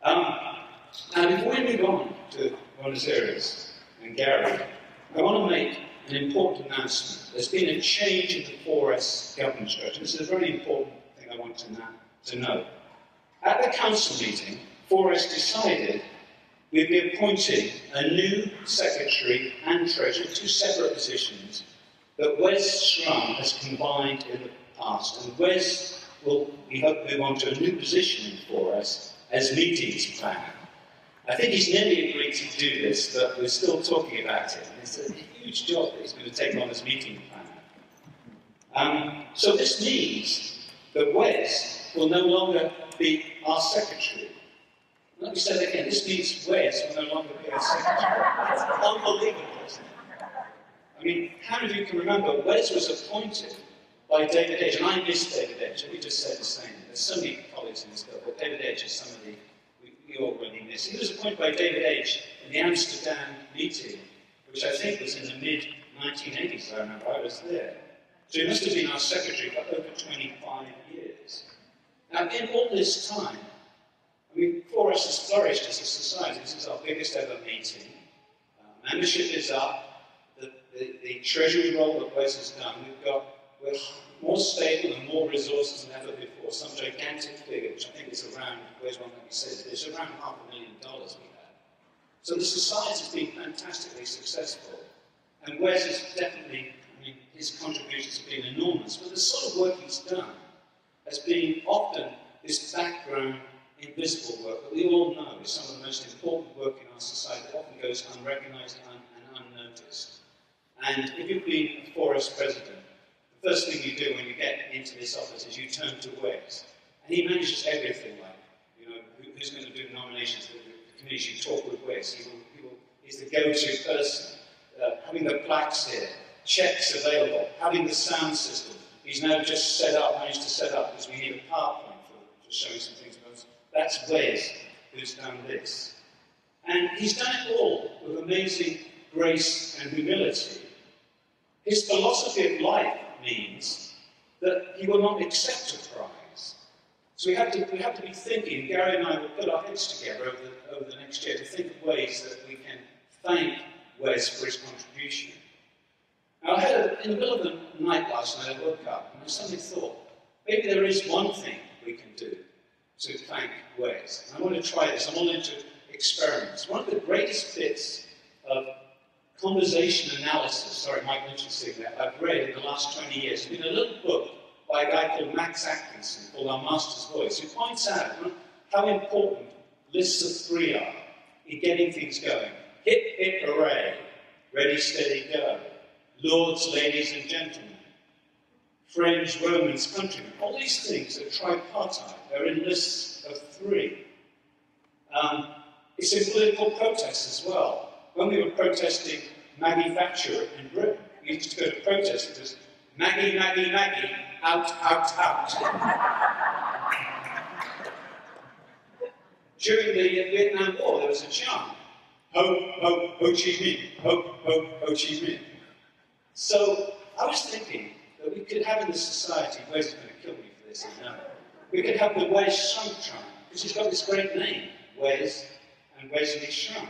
Now, before we move on to Buenos Aires and Gary, I want to make an important announcement. There's been a change in the 4S government structure. This is a very important thing I want to know. At the council meeting, 4S decided we'd be appointing a new secretary and treasurer, two separate positions that Wes Schrum has combined in the past. And Wes will, we hope, move on to a new position in 4S as meetings planner. I think he's nearly agreed to do this, but we're still talking about it. It's a huge job that he's going to take on as meeting planner. So this means that Wes will no longer be our secretary. Let me say that again. This means Wes will no longer be our secretary. It's unbelievable, isn't it? I mean, how many of you can remember Wes was appointed by David Edge, and I miss David Edge. We just said the same. There's so many colleagues in this bill, but David Edge is somebody we all really miss. He was appointed by David Edge in the Amsterdam meeting, which I think was in the mid-1980s, I remember. I was there. So he must have been our secretary for over 25 years. Now, in all this time, I mean, 4S has flourished as a society. This is our biggest ever meeting. Membership is up. The treasury role that Wes has done, we're more stable and more resources than ever before. Some gigantic figure, which I think is around, where's one that we said, it's around $500,000 we have. So the society has been fantastically successful. And Wes has definitely, I mean, his contributions have been enormous. But the sort of work he's done has been often this background, invisible work that we all know is some of the most important work in our society that often goes unrecognised and unnoticed. And if you've been a 4S president, the first thing you do when you get into this office is you turn to Wes. And he manages everything, like, you know, who's going to do nominations for the committee. You talk with Wes. He's the go-to person. Having the plaques here, checks available, having the sound system. He's now just managed to set up, because we need a PowerPoint for showing some things about us. That's Wes who's done this. And he's done it all with amazing grace and humility. His philosophy of life means that he will not accept a prize. So we have to be thinking, Gary and I will put our heads together over the next year to think of ways that we can thank Wes for his contribution. Now, in the middle of the night last night, I woke up and I suddenly thought, maybe there is one thing we can do to thank Wes. And I want to try this. I'm all into experiments. One of the greatest bits of conversation analysis, sorry, Mike Lynch is saying that, I've read in the last 20 years, has been a little book by a guy called Max Atkinson called Our Master's Voice, who points out how important lists of three are in getting things going. Hip, hip, hooray. Ready, steady, go. Lords, ladies, and gentlemen. Friends, Romans, countrymen. All these things are tripartite. They're in lists of three. It's in political protests as well. When we were protesting Maggie Thatcher in Britain, we used to go to protest. It was Maggie, Maggie, Maggie, out, out, out. During the Vietnam War, there was a chant. Ho, ho, Ho Chi Minh. Ho, ho, Ho Chi Minh. So I was thinking that we could have in the society, Wes is going to kill me for this, I know. We could have the Wes Schrum chant, because he's got this great name, Wes and Wesley Schrum.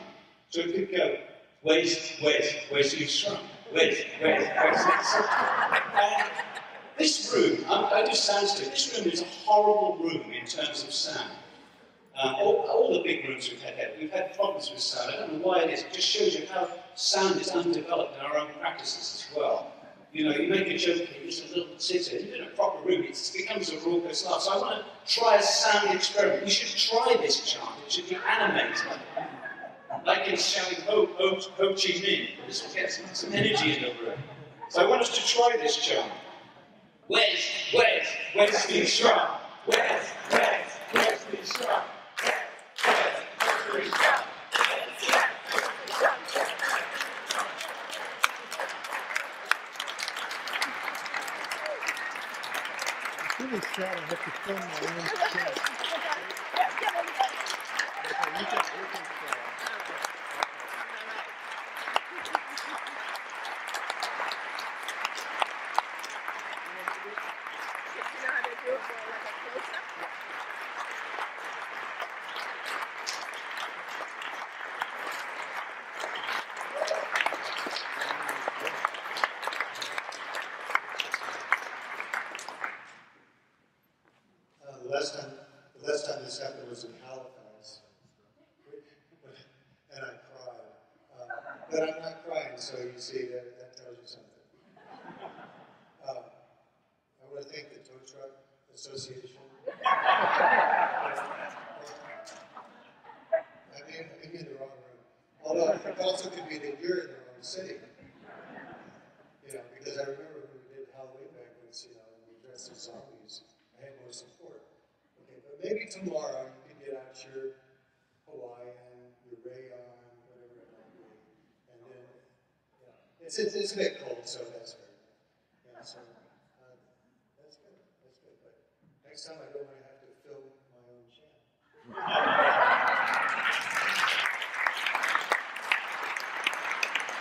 So it could go, Wes, Wesley Schrum. Wes, Wesley Schrum. And this room, I do soundstage, this room is a horrible room in terms of sound. All the big rooms we've had problems with sound. I don't know why it is. It just shows you how sound is undeveloped in our own practices as well. You know, you make a joke, you use a little sitter, you're in a proper room, it becomes a raucous laugh. So I want to try a sound experiment. You should try this chant. It should be animated. Like it's shouting Ho Chi Minh. This will get some energy in the room. So I want us to try this chant. Wesley Schrum. Wesley Schrum. Wesley Schrum. Really sad I have to film my own shit. the last time this happened was in Halifax, and I cried. But I'm not crying, so you see that tells you something. I want to thank the Tow Truck Association. I may be in the wrong room. Although it also could be that you're in the wrong city. You know, because I remember when we did Halloween banquets, you know, and we dressed as zombies, I had more support. Okay, but maybe tomorrow you can get out your Hawaiian, your rayon, whatever it might be, and then, yeah, it's a bit cold, so that's fair. Yeah, so that's good, but next time I don't want to have to film my own channel.